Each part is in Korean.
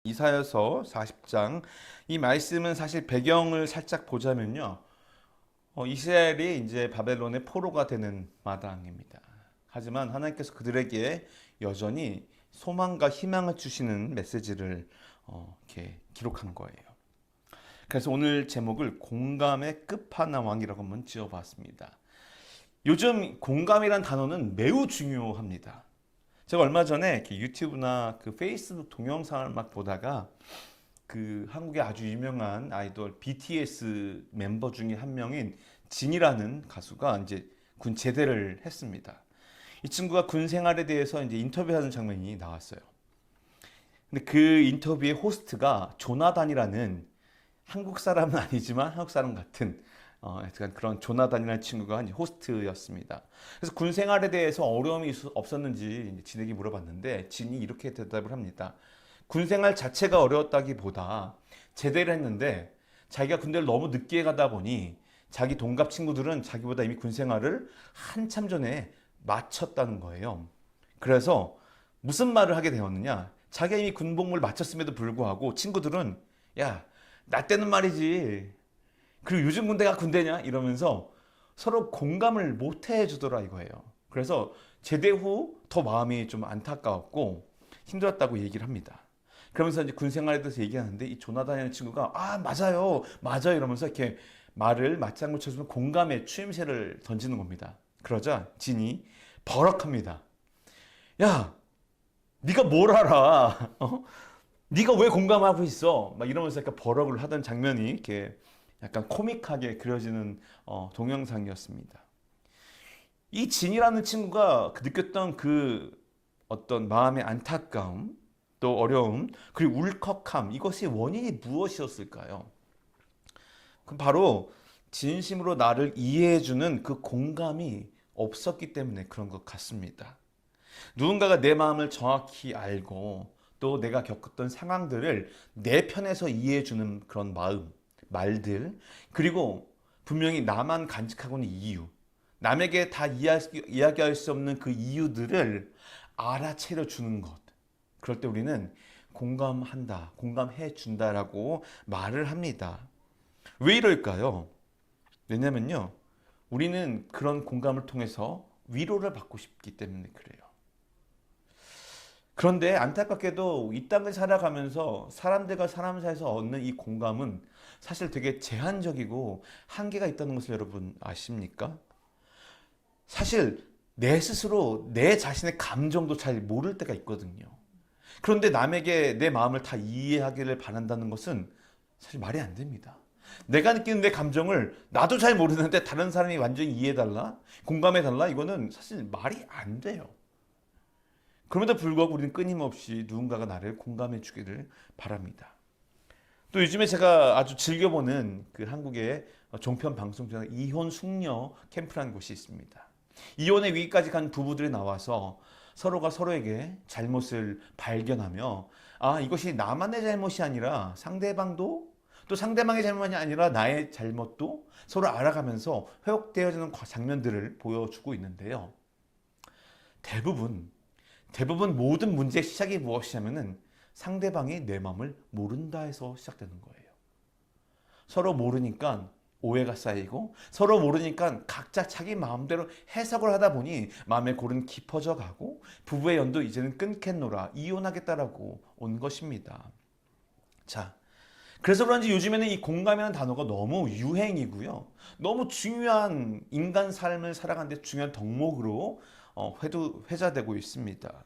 이사야서 40장 이 말씀은 사실 배경을 살짝 보자면요. 이스라엘이 이제 바벨론의 포로가 되는 마당입니다. 하지만 하나님께서 그들에게 여전히 소망과 희망을 주시는 메시지를 이렇게 기록한 거예요. 그래서 오늘 제목을 공감의 끝판왕이라고 한번 지어봤습니다. 요즘 공감이란 단어는 매우 중요합니다. 제가 얼마 전에 이렇게 유튜브나 그 페이스북 동영상을 막 보다가 그 한국의 아주 유명한 아이돌 BTS 멤버 중에 한 명인 진이라는 가수가 이제 군 제대를 했습니다. 이 친구가 군 생활에 대해서 이제 인터뷰하는 장면이 나왔어요. 근데 그 인터뷰의 호스트가 조나단이라는 한국 사람은 아니지만 한국 사람 같은 약간 그런 조나단이라는 친구가 이제 호스트였습니다. 그래서 군 생활에 대해서 어려움이 없었는지 진에게 물어봤는데 진이 이렇게 대답을 합니다. 군 생활 자체가 어려웠다기보다 제대를 했는데 자기가 군대를 너무 늦게 가다 보니 자기 동갑 친구들은 자기보다 이미 군 생활을 한참 전에 마쳤다는 거예요. 그래서 무슨 말을 하게 되었느냐? 자기가 이미 군복무를 마쳤음에도 불구하고 친구들은 야, 나 때는 말이지. 그리고 요즘 군대가 군대냐? 이러면서 서로 공감을 못 해주더라 이거예요. 그래서 제대 후 더 마음이 좀 안타까웠고 힘들었다고 얘기를 합니다. 그러면서 이제 군 생활에 대해서 얘기하는데 이 조나단이라는 친구가 맞아요 맞아요 이러면서 이렇게 말을 맞장구 쳐주면 공감의 추임새를 던지는 겁니다. 그러자 진이 버럭합니다. 야, 네가 뭘 알아? 네가 왜 공감하고 있어? 막 이러면서 약간 버럭을 하던 장면이 이렇게 약간 코믹하게 그려지는 동영상이었습니다. 이 진이라는 친구가 느꼈던 그 어떤 마음의 안타까움, 또 어려움, 그리고 울컥함, 이것의 원인이 무엇이었을까요? 그럼 바로 진심으로 나를 이해해주는 그 공감이 없었기 때문에 그런 것 같습니다. 누군가가 내 마음을 정확히 알고 또 내가 겪었던 상황들을 내 편에서 이해해주는 그런 마음, 말들, 그리고 분명히 나만 간직하고 있는 이유, 남에게 다 이야기할 수 없는 그 이유들을 알아채려 주는 것. 그럴 때 우리는 공감한다, 공감해 준다라고 말을 합니다. 왜 이럴까요? 왜냐면요, 우리는 그런 공감을 통해서 위로를 받고 싶기 때문에 그래요. 그런데 안타깝게도 이 땅을 살아가면서 사람들과 사람 사이에서 얻는 이 공감은 사실 되게 제한적이고 한계가 있다는 것을 여러분 아십니까? 사실 내 스스로 내 자신의 감정도 잘 모를 때가 있거든요. 그런데 남에게 내 마음을 다 이해하기를 바란다는 것은 사실 말이 안 됩니다. 내가 느끼는 내 감정을 나도 잘 모르는데 다른 사람이 완전히 이해해달라? 공감해달라? 이거는 사실 말이 안 돼요. 그럼에도 불구하고 우리는 끊임없이 누군가가 나를 공감해 주기를 바랍니다. 또 요즘에 제가 아주 즐겨보는 그 한국의 종편 방송 중에 이혼 숙녀 캠프라는 곳이 있습니다. 이혼의 위기까지 간 부부들이 나와서 서로가 서로에게 잘못을 발견하며 이것이 나만의 잘못이 아니라 상대방도 또 상대방의 잘못이 아니라 나의 잘못도 서로 알아가면서 회복되어지는 장면들을 보여주고 있는데요. 대부분 모든 문제의 시작이 무엇이냐면은 상대방이 내 마음을 모른다 해서 시작되는 거예요. 서로 모르니까 오해가 쌓이고 서로 모르니까 각자 자기 마음대로 해석을 하다 보니 마음의 골은 깊어져 가고 부부의 연도 이제는 끊겠노라 이혼하겠다라고 온 것입니다. 자, 그래서 그런지 요즘에는 이 공감이라는 단어가 너무 유행이고요. 너무 중요한 인간 삶을 살아가는 데 중요한 덕목으로 회자되고 있습니다.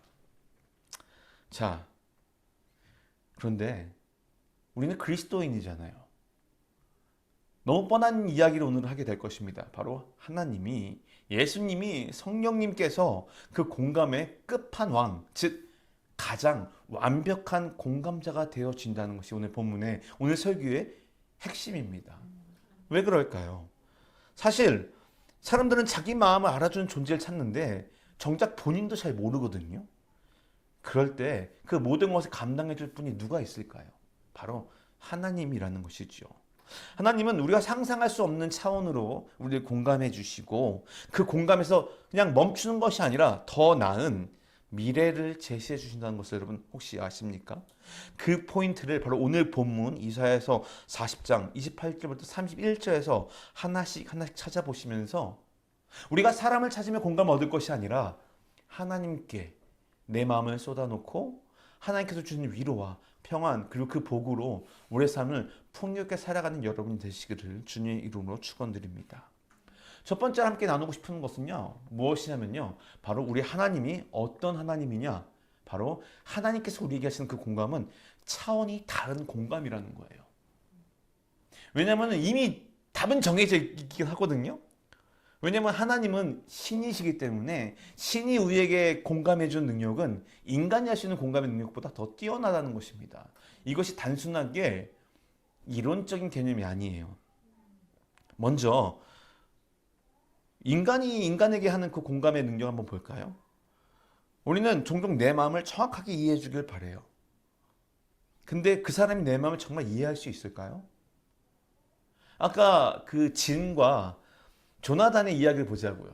자, 그런데 우리는 그리스도인이잖아요. 너무 뻔한 이야기를 오늘 하게 될 것입니다. 바로 하나님이, 예수님이 성령님께서 그 공감의 끝판왕, 즉 가장 완벽한 공감자가 되어진다는 것이 오늘 본문의 오늘 설교의 핵심입니다. 왜 그럴까요? 사실 사람들은 자기 마음을 알아주는 존재를 찾는데 정작 본인도 잘 모르거든요. 그럴 때 그 모든 것을 감당해 줄 분이 누가 있을까요? 바로 하나님이라는 것이죠. 하나님은 우리가 상상할 수 없는 차원으로 우리를 공감해 주시고 그 공감에서 그냥 멈추는 것이 아니라 더 나은 미래를 제시해 주신다는 것을 여러분 혹시 아십니까? 그 포인트를 바로 오늘 본문 이사야서 40장 28절부터 31절에서 하나씩 찾아보시면서 우리가 사람을 찾으며 공감을 얻을 것이 아니라 하나님께 내 마음을 쏟아놓고 하나님께서 주신 위로와 평안 그리고 그 복으로 우리의 삶을 풍요롭게 살아가는 여러분이 되시기를 주님의 이름으로 축원드립니다. 첫 번째 함께 나누고 싶은 것은요, 무엇이냐면요, 바로 우리 하나님이 어떤 하나님이냐, 바로 하나님께서 우리에게 하시는 그 공감은 차원이 다른 공감이라는 거예요. 왜냐하면 이미 답은 정해져 있긴 하거든요. 왜냐하면 하나님은 신이시기 때문에 신이 우리에게 공감해준 능력은 인간이 할 수 있는 공감의 능력보다 더 뛰어나다는 것입니다. 이것이 단순하게 이론적인 개념이 아니에요. 먼저 인간이 인간에게 하는 그 공감의 능력 한번 볼까요? 우리는 종종 내 마음을 정확하게 이해해 주길 바래요. 근데 그 사람이 내 마음을 정말 이해할 수 있을까요? 아까 그 진과 조나단의 이야기를 보자고요.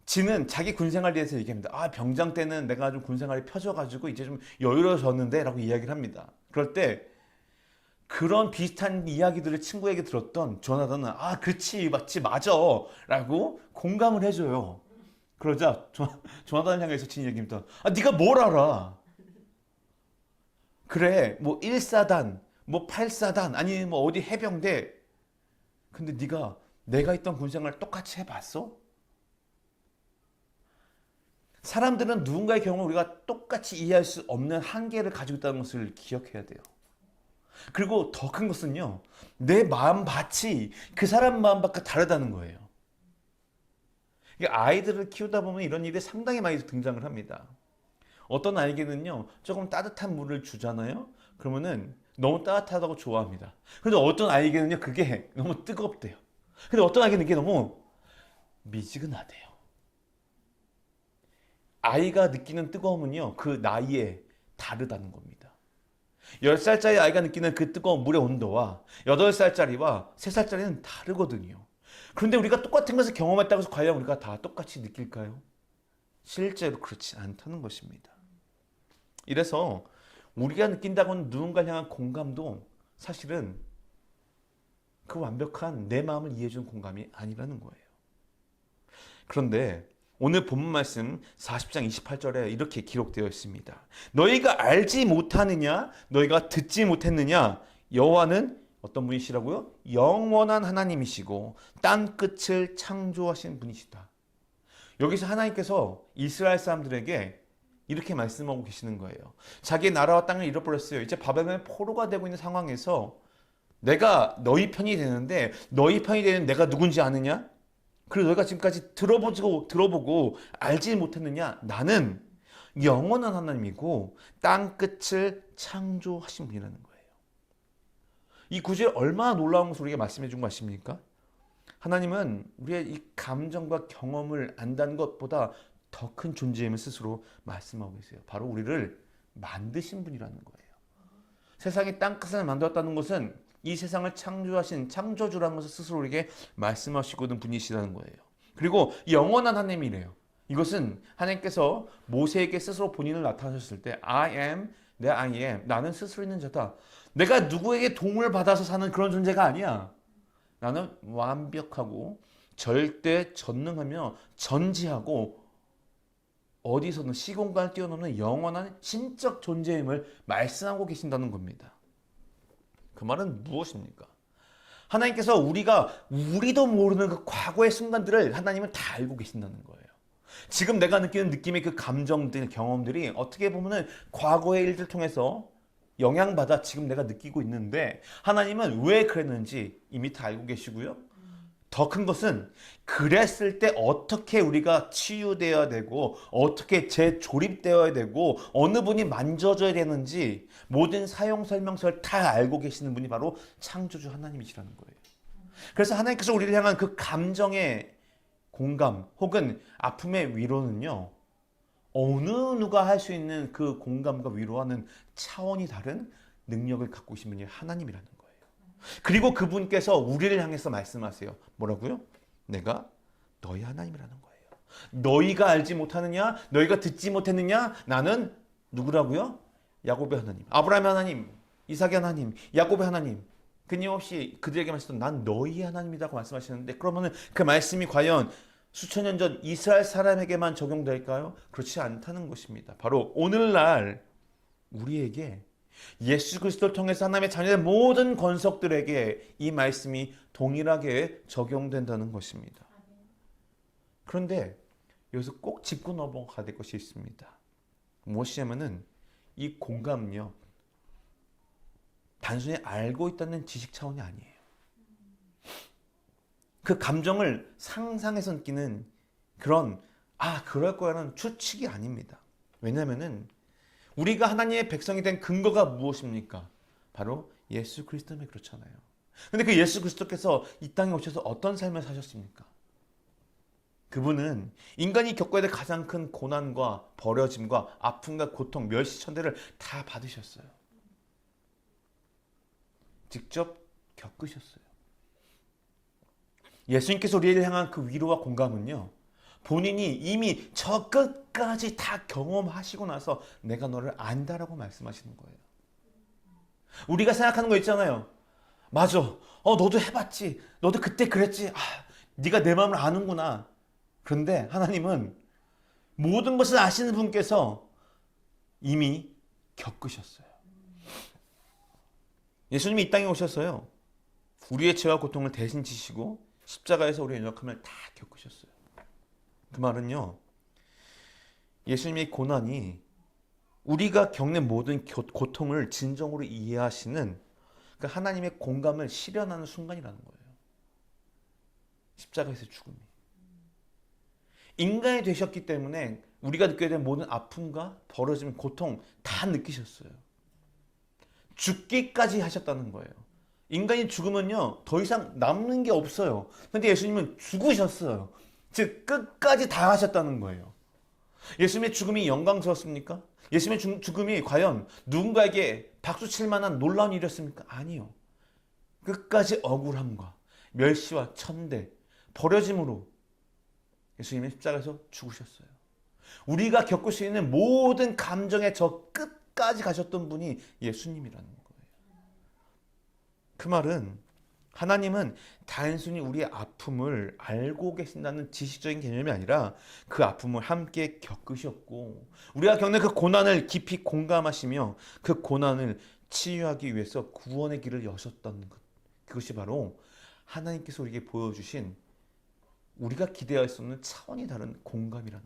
진은 자기 군생활에 대해서 얘기합니다. 아, 병장 때는 내가 좀 군생활이 펴져가지고 이제 좀 여유로워졌는데 라고 이야기를 합니다. 그럴 때 그런 비슷한 이야기들을 친구에게 들었던 조나단은 아, 그렇지, 맞지, 맞아 라고 공감을 해줘요. 그러자 조나단을 향해서 진이 얘기합니다. 아, 네가 뭘 알아? 그래, 뭐 1사단, 뭐 8사단, 아니 뭐 어디 해병대. 근데 네가 내가 있던 군생활 똑같이 해봤어? 사람들은 누군가의 경험을 우리가 똑같이 이해할 수 없는 한계를 가지고 있다는 것을 기억해야 돼요. 그리고 더 큰 것은요, 내 마음밭이 그 사람 마음밭과 다르다는 거예요. 아이들을 키우다 보면 이런 일이 상당히 많이 등장을 합니다. 어떤 아이에게는요, 조금 따뜻한 물을 주잖아요? 그러면은 너무 따뜻하다고 좋아합니다. 근데 어떤 아이에게는요, 그게 너무 뜨겁대요. 근데 어떤 아이에게는 이게 너무 미지근하대요. 아이가 느끼는 뜨거움은요, 그 나이에 다르다는 겁니다. 10살짜리 아이가 느끼는 그 뜨거운 물의 온도와 8살짜리와 3살짜리는 다르거든요. 그런데 우리가 똑같은 것을 경험했다고 해서 과연 우리가 다 똑같이 느낄까요? 실제로 그렇지 않다는 것입니다. 이래서 우리가 느낀다고 하는 누군가를 향한 공감도 사실은 그 완벽한 내 마음을 이해해주는 공감이 아니라는 거예요. 그런데 오늘 본문 말씀 40장 28절에 이렇게 기록되어 있습니다. 너희가 알지 못하느냐? 너희가 듣지 못했느냐? 여호와는 어떤 분이시라고요? 영원한 하나님이시고 땅 끝을 창조하신 분이시다. 여기서 하나님께서 이스라엘 사람들에게 이렇게 말씀하고 계시는 거예요. 자기의 나라와 땅을 잃어버렸어요. 이제 바벨론의 포로가 되고 있는 상황에서 내가 너희 편이 되는데 너희 편이 되는 내가 누군지 아느냐? 그리고 너희가 지금까지 들어보고 알지 못했느냐? 나는 영원한 하나님이고 땅 끝을 창조하신 분이라는 거예요. 이 구절이 얼마나 놀라운 것을 우리에게 말씀해 준 거 아십니까? 하나님은 우리의 이 감정과 경험을 안다는 것보다 더 큰 존재임을 스스로 말씀하고 계세요. 바로 우리를 만드신 분이라는 거예요. 세상의 땅끝을 만들었다는 것은 이 세상을 창조하신 창조주라는 것을 스스로 우리에게 말씀하시고 있는 분이시라는 거예요. 그리고 영원한 하나님이래요. 이것은 하나님께서 모세에게 스스로 본인을 나타내셨을 때 I am, 내 I am, 나는 스스로 있는 자다. 내가 누구에게 도움을 받아서 사는 그런 존재가 아니야. 나는 완벽하고 절대 전능하며 전지하고 어디서는 시공간을 뛰어넘는 영원한 신적 존재임을 말씀하고 계신다는 겁니다. 그 말은 무엇입니까? 하나님께서 우리도 모르는 그 과거의 순간들을 하나님은 다 알고 계신다는 거예요. 지금 내가 느끼는 느낌의 그 감정들, 경험들이 어떻게 보면은 과거의 일들 통해서 영향받아 지금 내가 느끼고 있는데 하나님은 왜 그랬는지 이미 다 알고 계시고요. 더 큰 것은 그랬을 때 어떻게 우리가 치유되어야 되고 어떻게 재조립되어야 되고 어느 분이 만져줘야 되는지 모든 사용 설명서를 다 알고 계시는 분이 바로 창조주 하나님이시라는 거예요. 그래서 하나님께서 우리를 향한 그 감정의 공감 혹은 아픔의 위로는요, 어느 누가 할 수 있는 그 공감과 위로하는 차원이 다른 능력을 갖고 계신 분이 하나님이라는 거예요. 그리고 그분께서 우리를 향해서 말씀하세요. 뭐라고요? 내가 너희 하나님이라는 거예요. 너희가 알지 못하느냐? 너희가 듣지 못했느냐? 나는 누구라고요? 야곱의 하나님, 아브라함의 하나님, 이삭의 하나님, 야곱의 하나님. 끊임없이 그들에게 말씀하셨던 난 너희의 하나님이라고 말씀하시는데, 그러면은 그 말씀이 과연 수천 년 전 이스라엘 사람에게만 적용될까요? 그렇지 않다는 것입니다. 바로 오늘날 우리에게 예수 그리스도를 통해서 하나님의 자녀의 모든 권속들에게 이 말씀이 동일하게 적용된다는 것입니다. 그런데 여기서 꼭 짚고 넘어가야 될 것이 있습니다. 무엇이냐면은 이 공감은요, 단순히 알고 있다는 지식 차원이 아니에요. 그 감정을 상상해서 느끼는 그런 그럴 거라는 추측이 아닙니다. 왜냐하면은 우리가 하나님의 백성이 된 근거가 무엇입니까? 바로 예수 그리스도 때문에 그렇잖아요. 근데 그 예수 그리스도께서 이 땅에 오셔서 어떤 삶을 사셨습니까? 그분은 인간이 겪어야 될 가장 큰 고난과 버려짐과 아픔과 고통, 멸시천대를 다 받으셨어요. 직접 겪으셨어요. 예수님께서 우리를 향한 그 위로와 공감은요, 본인이 이미 저 끝까지 다 경험하시고 나서 내가 너를 안다라고 말씀하시는 거예요. 우리가 생각하는 거 있잖아요. 맞아. 너도 해봤지. 너도 그때 그랬지. 네가 내 마음을 아는구나. 그런데 하나님은 모든 것을 아시는 분께서 이미 겪으셨어요. 예수님이 이 땅에 오셔서요, 우리의 죄와 고통을 대신 지시고 십자가에서 우리의 연약함을 다 겪으셨어요. 그 말은요, 예수님의 고난이 우리가 겪는 모든 고통을 진정으로 이해하시는 그 하나님의 공감을 실현하는 순간이라는 거예요. 십자가에서의 죽음이. 인간이 되셨기 때문에 우리가 느껴야 될 모든 아픔과 벌어진 고통 다 느끼셨어요. 죽기까지 하셨다는 거예요. 인간이 죽으면요, 더 이상 남는 게 없어요. 근데 예수님은 죽으셨어요. 즉 끝까지 다 하셨다는 거예요. 예수님의 죽음이 영광스럽습니까? 예수님의 죽음이 과연 누군가에게 박수 칠 만한 놀라운 일이었습니까? 아니요. 끝까지 억울함과 멸시와 천대, 버려짐으로 예수님이 십자가에서 죽으셨어요. 우리가 겪을 수 있는 모든 감정의 저 끝까지 가셨던 분이 예수님이라는 거예요. 그 말은 하나님은 단순히 우리의 아픔을 알고 계신다는 지식적인 개념이 아니라 그 아픔을 함께 겪으셨고, 우리가 겪는 그 고난을 깊이 공감하시며 그 고난을 치유하기 위해서 구원의 길을 여셨다는 것. 그것이 바로 하나님께서 우리에게 보여주신 우리가 기대할 수 없는 차원이 다른 공감이라는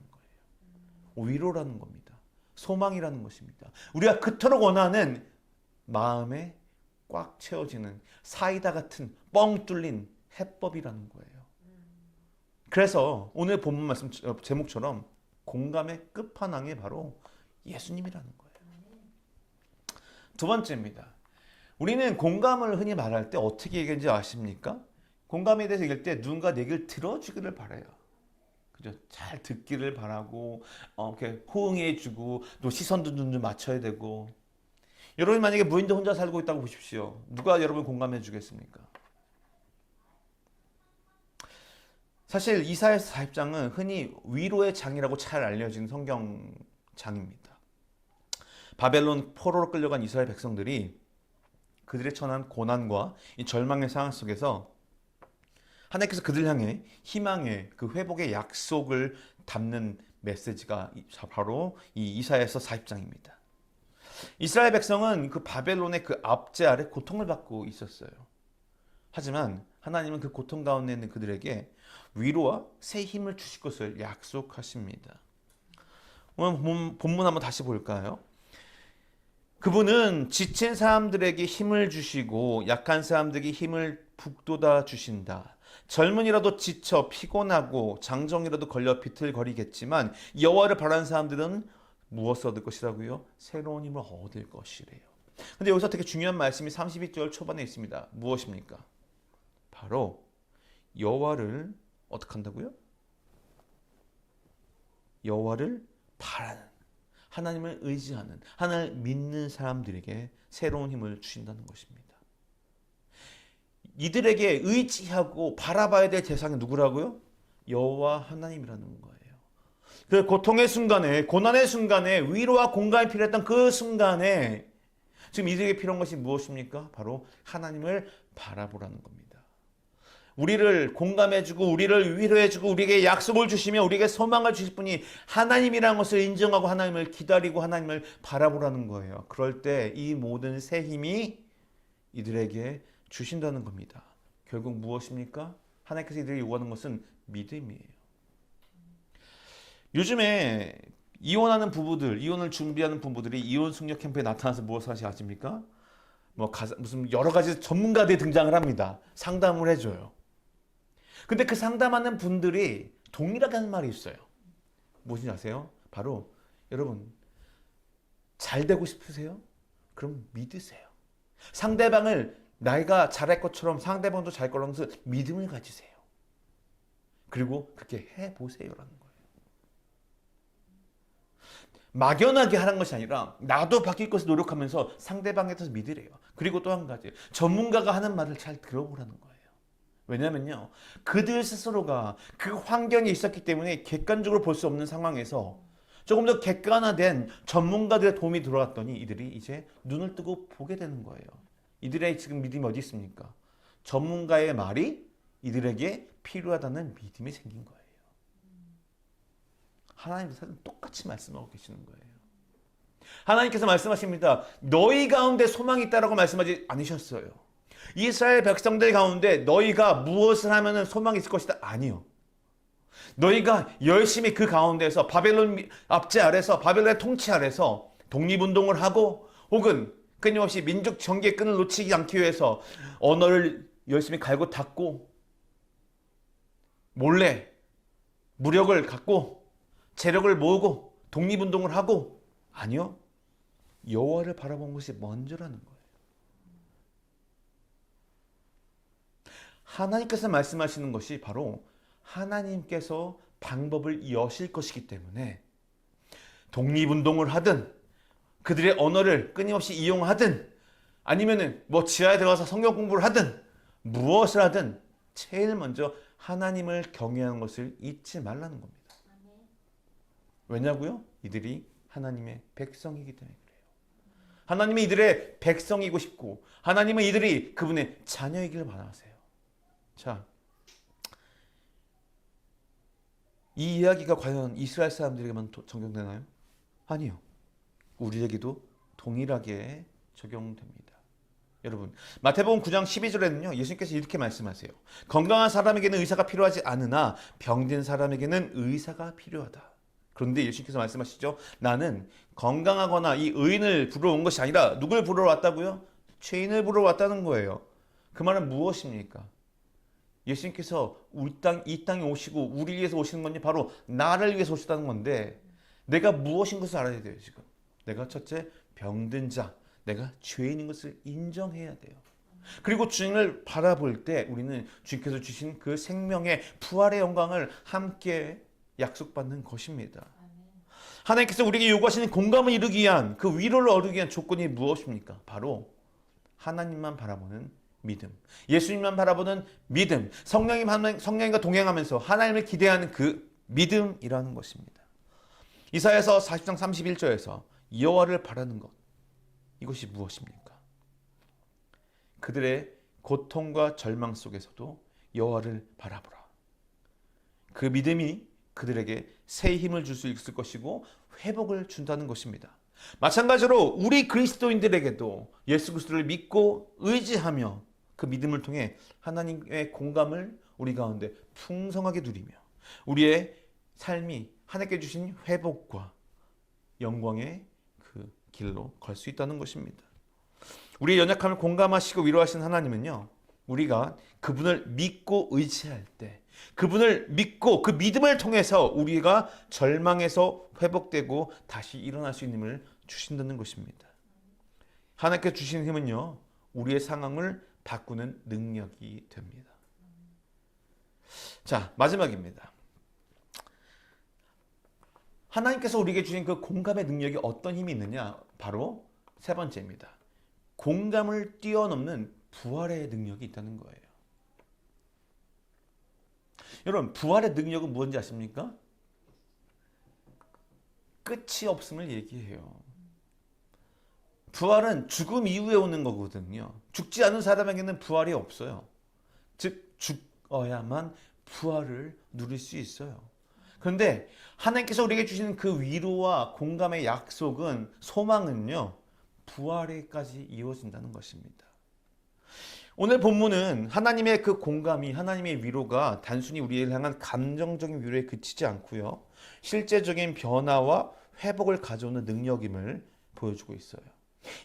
거예요. 위로라는 겁니다. 소망이라는 것입니다. 우리가 그토록 원하는 마음에 꽉 채워지는 사이다 같은 뻥 뚫린 해법이라는 거예요. 그래서 오늘 본문 말씀 제목처럼 공감의 끝판왕이 바로 예수님이라는 거예요. 두 번째입니다. 우리는 공감을 흔히 말할 때 어떻게 얘기하는지 아십니까? 공감에 대해서 얘기할 때 누군가 내 얘기를 들어주기를 바라요. 그죠? 잘 듣기를 바라고, 이렇게 호응해주고, 또 시선도 좀 맞춰야 되고. 여러분 만약에 무인도 혼자 살고 있다고 보십시오. 누가 여러분 공감해 주겠습니까? 사실 이사야서 40장은 흔히 위로의 장이라고 잘 알려진 성경 장입니다. 바벨론 포로로 끌려간 이스라엘 백성들이 그들의 처한 고난과 이 절망의 상황 속에서 하나님께서 그들 향해 희망의 그 회복의 약속을 담는 메시지가 바로 이 이사야서 40장입니다. 이스라엘 백성은 그 바벨론의 그 압제 아래 고통을 받고 있었어요. 하지만 하나님은 그 고통 가운데 있는 그들에게 위로와 새 힘을 주실 것을 약속하십니다. 오늘 본문 한번 다시 볼까요? 그분은 지친 사람들에게 힘을 주시고 약한 사람들에게 힘을 북돋아 주신다. 젊은이라도 지쳐 피곤하고 장정이라도 걸려 비틀거리겠지만 여호와를 바라는 사람들은 무엇을 얻을 것이라고요? 새로운 힘을 얻을 것이래요. 근데 여기서 되게 중요한 말씀이 32절 초반에 있습니다. 무엇입니까? 바로 여호와를 어떻게 한다고요? 여호와를 바라는, 하나님을 의지하는, 하나님을 믿는 사람들에게 새로운 힘을 주신다는 것입니다. 이들에게 의지하고 바라봐야 될 대상이 누구라고요? 여호와 하나님이라는 거예요. 그 고통의 순간에, 고난의 순간에 위로와 공감이 필요했던 그 순간에 지금 이들에게 필요한 것이 무엇입니까? 바로 하나님을 바라보라는 겁니다. 우리를 공감해주고 우리를 위로해주고 우리에게 약속을 주시며 우리에게 소망을 주실 분이 하나님이라는 것을 인정하고 하나님을 기다리고 하나님을 바라보라는 거예요. 그럴 때 이 모든 새 힘이 이들에게 주신다는 겁니다. 결국 무엇입니까? 하나님께서 이들에게 요구하는 것은 믿음이에요. 요즘에 이혼하는 부부들, 이혼을 준비하는 부부들이 이혼 숙려 캠프에 나타나서 무엇을 하시 아십니까? 무슨 여러 가지 전문가들이 등장을 합니다. 상담을 해줘요. 근데 그 상담하는 분들이 동일하게 하는 말이 있어요. 무엇인지 아세요? 바로 여러분 잘 되고 싶으세요? 그럼 믿으세요. 상대방을 내가 잘할 것처럼 상대방도 잘 거라는 것을 믿음을 가지세요. 그리고 그렇게 해보세요라는 거예요. 막연하게 하는 것이 아니라 나도 바뀔 것을 노력하면서 상대방에 대해서 믿으래요. 그리고 또 한 가지 전문가가 하는 말을 잘 들어보라는 거예요. 왜냐면요 그들 스스로가 그 환경에 있었기 때문에 객관적으로 볼 수 없는 상황에서 조금 더 객관화된 전문가들의 도움이 들어왔더니 이들이 이제 눈을 뜨고 보게 되는 거예요. 이들의 지금 믿음이 어디 있습니까? 전문가의 말이 이들에게 필요하다는 믿음이 생긴 거예요. 하나님께서 똑같이 말씀하고 계시는 거예요. 하나님께서 말씀하십니다. 너희 가운데 소망이 있다라고 말씀하지 않으셨어요. 이스라엘 백성들 가운데 너희가 무엇을 하면 소망이 있을 것이다. 아니요. 너희가 열심히 그 가운데서 바벨론 압제 아래서 바벨론의 통치 아래서 독립운동을 하고 혹은 끊임없이 민족 정계의 끈을 놓치지 않기 위해서 언어를 열심히 갈고 닦고 몰래 무력을 갖고 재력을 모으고 독립운동을 하고 아니요. 여호와를 바라본 것이 먼저라는 거예요. 하나님께서 말씀하시는 것이 바로 하나님께서 방법을 여실 것이기 때문에 독립운동을 하든 그들의 언어를 끊임없이 이용하든 아니면은 지하에 들어가서 성경 공부를 하든 무엇을 하든 제일 먼저 하나님을 경외하는 것을 잊지 말라는 겁니다. 왜냐고요? 이들이 하나님의 백성이기 때문에 그래요. 하나님이 이들의 백성이고 싶고 하나님은 이들이 그분의 자녀이기를 바라세요. 자, 이 이야기가 과연 이스라엘 사람들에게만 적용되나요? 아니요. 우리에게도 동일하게 적용됩니다. 여러분, 마태복음 9장 12절에는요. 예수님께서 이렇게 말씀하세요. 건강한 사람에게는 의사가 필요하지 않으나 병든 사람에게는 의사가 필요하다. 그런데 예수님께서 말씀하시죠. 나는 건강하거나 이 의인을 부르러 온 것이 아니라 누굴 부르러 왔다고요? 죄인을 부르러 왔다는 거예요. 그 말은 무엇입니까? 예수님께서 이 땅에 오시고 우리 위해서 오시는 건지 바로 나를 위해서 오셨다는 건데 내가 무엇인 것을 알아야 돼요. 지금 내가 첫째 병든 자, 내가 죄인인 것을 인정해야 돼요. 그리고 주님을 바라볼 때 우리는 주님께서 주신 그 생명의 부활의 영광을 함께 약속받는 것입니다. 하나님께서 우리에게 요구하시는 공감을 이루기 위한 그 위로를 얻기 위한 조건이 무엇입니까? 바로 하나님만 바라보는 믿음, 예수님만 바라보는 믿음, 성령님과 동행하면서 하나님을 기대하는 그 믿음이라는 것입니다. 이사야서 40장 31절에서 여호와를 바라는 것, 이것이 무엇입니까? 그들의 고통과 절망 속에서도 여호와를 바라보라. 그 믿음이 그들에게 새 힘을 줄 수 있을 것이고 회복을 준다는 것입니다. 마찬가지로 우리 그리스도인들에게도 예수 그리스도를 믿고 의지하며 그 믿음을 통해 하나님의 공감을 우리 가운데 풍성하게 누리며 우리의 삶이 하나님께 주신 회복과 영광의 그 길로 걸 수 있다는 것입니다. 우리의 연약함을 공감하시고 위로하신 하나님은요, 우리가 그분을 믿고 의지할 때 그분을 믿고 그 믿음을 통해서 우리가 절망에서 회복되고 다시 일어날 수 있는 힘을 주신다는 것입니다. 하나님께 주신 힘은요, 우리의 상황을 바꾸는 능력이 됩니다. 자, 마지막입니다. 하나님께서 우리에게 주신 그 공감의 능력이 어떤 힘이 있느냐? 바로 세 번째입니다. 공감을 뛰어넘는 부활의 능력이 있다는 거예요. 여러분, 부활의 능력은 무엇인지 아십니까? 끝이 없음을 얘기해요. 부활은 죽음 이후에 오는 거거든요. 죽지 않은 사람에게는 부활이 없어요. 즉 죽어야만 부활을 누릴 수 있어요. 그런데 하나님께서 우리에게 주시는 그 위로와 공감의 약속은, 소망은요, 부활에까지 이어진다는 것입니다. 오늘 본문은 하나님의 그 공감이, 하나님의 위로가 단순히 우리를 향한 감정적인 위로에 그치지 않고요, 실제적인 변화와 회복을 가져오는 능력임을 보여주고 있어요.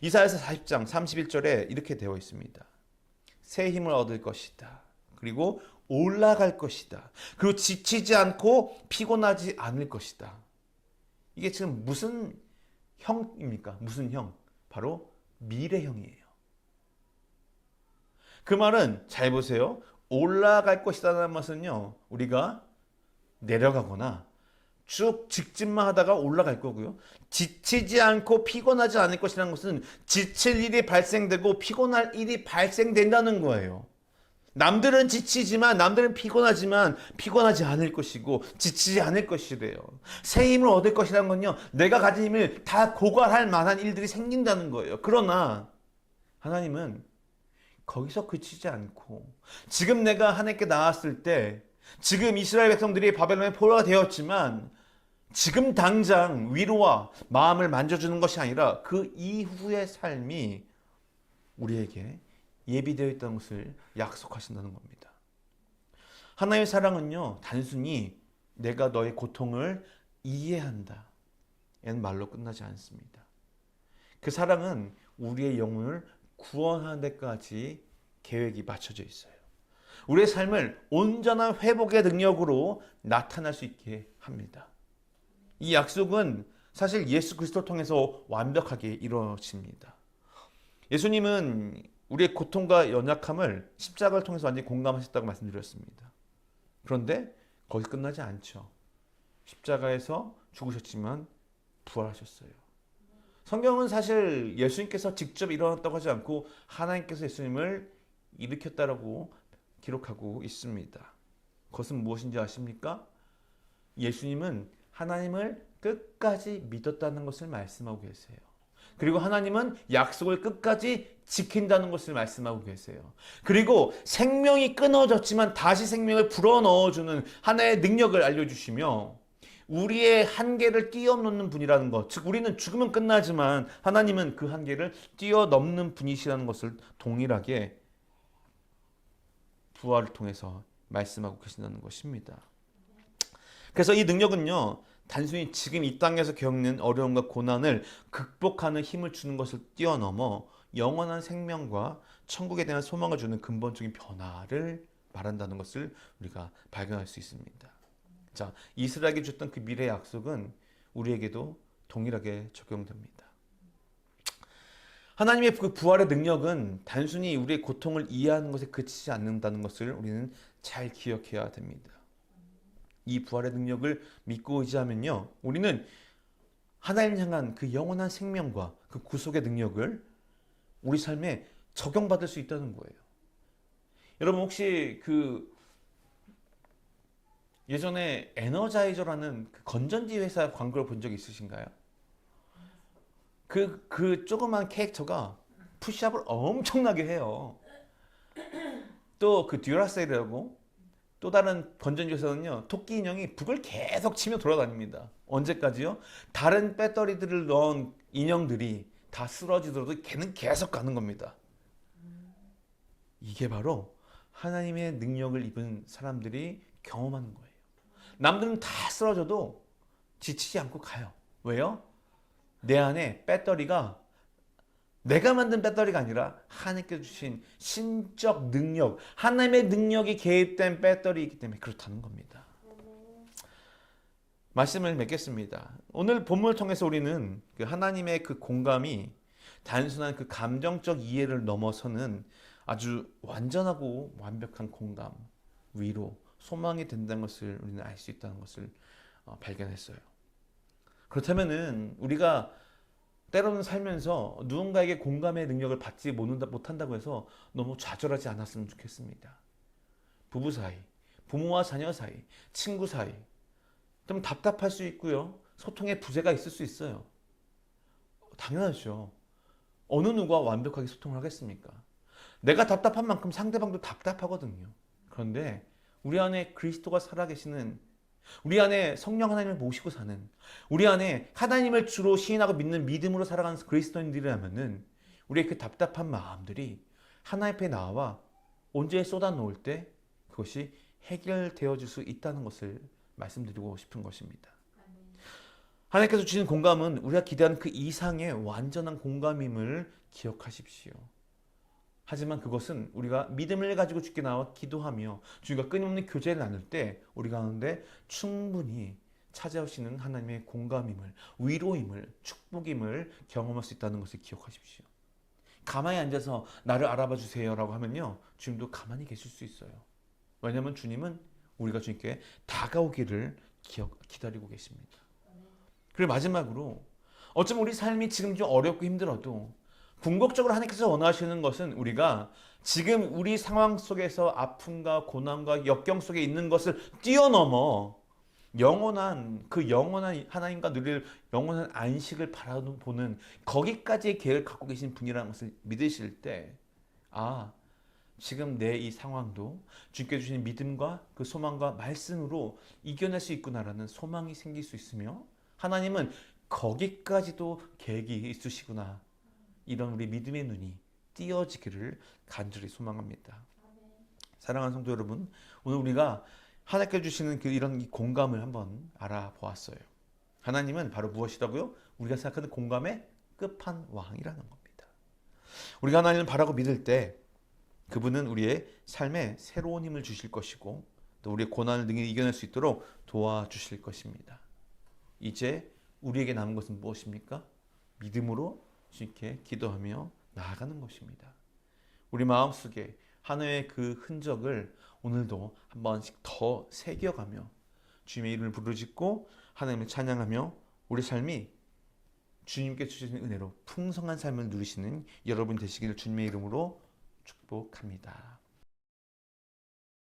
이사야서 40장 31절에 이렇게 되어 있습니다. 새 힘을 얻을 것이다. 그리고 올라갈 것이다. 그리고 지치지 않고 피곤하지 않을 것이다. 이게 지금 무슨 형입니까? 무슨 형? 바로 미래형이에요. 그 말은 잘 보세요. 올라갈 것이라는 것은요, 우리가 내려가거나 쭉 직진만 하다가 올라갈 거고요. 지치지 않고 피곤하지 않을 것이라는 것은 지칠 일이 발생되고 피곤할 일이 발생된다는 거예요. 남들은 지치지만, 남들은 피곤하지만 피곤하지 않을 것이고 지치지 않을 것이래요. 새 힘을 얻을 것이라는 건요, 내가 가진 힘을 다 고갈할 만한 일들이 생긴다는 거예요. 그러나 하나님은 거기서 그치지 않고, 지금 내가 하나님께 나왔을 때, 지금 이스라엘 백성들이 바벨론의 포로가 되었지만 지금 당장 위로와 마음을 만져주는 것이 아니라 그 이후의 삶이 우리에게 예비되어 있다는 것을 약속하신다는 겁니다. 하나님의 사랑은요, 단순히 내가 너의 고통을 이해한다 이런 말로 끝나지 않습니다. 그 사랑은 우리의 영혼을 구원하는 데까지 계획이 맞춰져 있어요. 우리의 삶을 온전한 회복의 능력으로 나타날 수 있게 합니다. 이 약속은 사실 예수 그리스도를 통해서 완벽하게 이루어집니다. 예수님은 우리의 고통과 연약함을 십자가를 통해서 완전히 공감하셨다고 말씀드렸습니다. 그런데 거기서 끝나지 않죠. 십자가에서 죽으셨지만 부활하셨어요. 성경은 사실 예수님께서 직접 일어났다고 하지 않고 하나님께서 예수님을 일으켰다라고 기록하고 있습니다. 그것은 무엇인지 아십니까? 예수님은 하나님을 끝까지 믿었다는 것을 말씀하고 계세요. 그리고 하나님은 약속을 끝까지 지킨다는 것을 말씀하고 계세요. 그리고 생명이 끊어졌지만 다시 생명을 불어넣어주는 하나의 능력을 알려주시며, 우리의 한계를 뛰어넘는 분이라는 것, 즉 우리는 죽으면 끝나지만 하나님은 그 한계를 뛰어넘는 분이시라는 것을 동일하게 부활을 통해서 말씀하고 계신다는 것입니다. 그래서 이 능력은요, 단순히 지금 이 땅에서 겪는 어려움과 고난을 극복하는 힘을 주는 것을 뛰어넘어 영원한 생명과 천국에 대한 소망을 주는 근본적인 변화를 말한다는 것을 우리가 발견할 수 있습니다. 자, 이스라엘에게 줬던 그 미래의 약속은 우리에게도 동일하게 적용됩니다. 하나님의 그 부활의 능력은 단순히 우리의 고통을 이해하는 것에 그치지 않는다는 것을 우리는 잘 기억해야 됩니다. 이 부활의 능력을 믿고 의지하면요, 우리는 하나님 향한 그 영원한 생명과 그 구속의 능력을 우리 삶에 적용받을 수 있다는 거예요. 여러분 혹시 그 예전에 에너자이저라는 그 건전지 회사 광고를 본 적 있으신가요? 그 조그만 캐릭터가 푸시업을 엄청나게 해요. 또 그 듀라셀이라고 또 다른 건전지에서는요, 토끼 인형이 북을 계속 치며 돌아다닙니다. 언제까지요? 다른 배터리들을 넣은 인형들이 다 쓰러지더라도 걔는 계속 가는 겁니다. 이게 바로 하나님의 능력을 입은 사람들이 경험하는 거예요. 남들은 다 쓰러져도 지치지 않고 가요. 왜요? 내 안에 배터리가 내가 만든 배터리가 아니라 하나님께서 주신 신적 능력, 하나님의 능력이 개입된 배터리이기 때문에 그렇다는 겁니다. 말씀을 맺겠습니다. 오늘 본문을 통해서 우리는 그 하나님의 그 공감이 단순한 그 감정적 이해를 넘어서는 아주 완전하고 완벽한 공감, 위로, 소망이 된다는 것을 우리는 알 수 있다는 것을 발견했어요. 그렇다면은 우리가 때로는 살면서 누군가에게 공감의 능력을 받지 못한다고 해서 너무 좌절하지 않았으면 좋겠습니다. 부부 사이, 부모와 자녀 사이, 친구 사이 좀 답답할 수 있고요. 소통에 부재가 있을 수 있어요. 당연하죠. 어느 누가 완벽하게 소통을 하겠습니까? 내가 답답한 만큼 상대방도 답답하거든요. 그런데 우리 안에 그리스도가 살아계시는, 우리 안에 성령 하나님을 모시고 사는, 우리 안에 하나님을 주로 시인하고 믿는 믿음으로 살아가는 그리스도인들이라면은 우리의 그 답답한 마음들이 하나님 앞에 나와 온전히 쏟아놓을 때 그것이 해결되어질 수 있다는 것을 말씀드리고 싶은 것입니다. 하나님께서 주시는 공감은 우리가 기대하는 그 이상의 완전한 공감임을 기억하십시오. 하지만 그것은 우리가 믿음을 가지고 주께 나와 기도하며 주님과 끊임없는 교제를 나눌 때 우리 가운데 충분히 찾아오시는 하나님의 공감임을, 위로임을, 축복임을 경험할 수 있다는 것을 기억하십시오. 가만히 앉아서 나를 알아봐 주세요라고 하면요, 주님도 가만히 계실 수 있어요. 왜냐하면 주님은 우리가 주님께 다가오기를 기다리고 계십니다. 그리고 마지막으로, 어쩌면 우리 삶이 지금 좀 어렵고 힘들어도 궁극적으로 하나님께서 원하시는 것은 우리가 지금 우리 상황 속에서 아픔과 고난과 역경 속에 있는 것을 뛰어넘어 영원한 하나님과 누릴 영원한 안식을 바라보는 거기까지의 계획을 갖고 계신 분이라는 것을 믿으실 때, 지금 내 이 상황도 주님께 주신 믿음과 그 소망과 말씀으로 이겨낼 수 있구나라는 소망이 생길 수 있으며, 하나님은 거기까지도 계획이 있으시구나, 이런 우리 믿음의 눈이 띄어지기를 간절히 소망합니다. 사랑하는 성도 여러분, 오늘 우리가 하나님께 주시는 이런 이 공감을 한번 알아보았어요. 하나님은 바로 무엇이라고요? 우리가 생각하는 공감의 끝판왕이라는 겁니다. 우리가 하나님을 바라고 믿을 때 그분은 우리의 삶에 새로운 힘을 주실 것이고 또 우리의 고난을 능히 이겨낼 수 있도록 도와주실 것입니다. 이제 우리에게 남은 것은 무엇입니까? 믿음으로 주님께 기도하며 나아가는 것입니다. 우리 마음속에 하나님의 그 흔적을 오늘도 한 번씩 더 새겨가며 주님의 이름을 부르짖고 하나님을 찬양하며 우리 삶이 주님께 주시는 은혜로 풍성한 삶을 누리시는 여러분 되시기를 주님의 이름으로 축복합니다.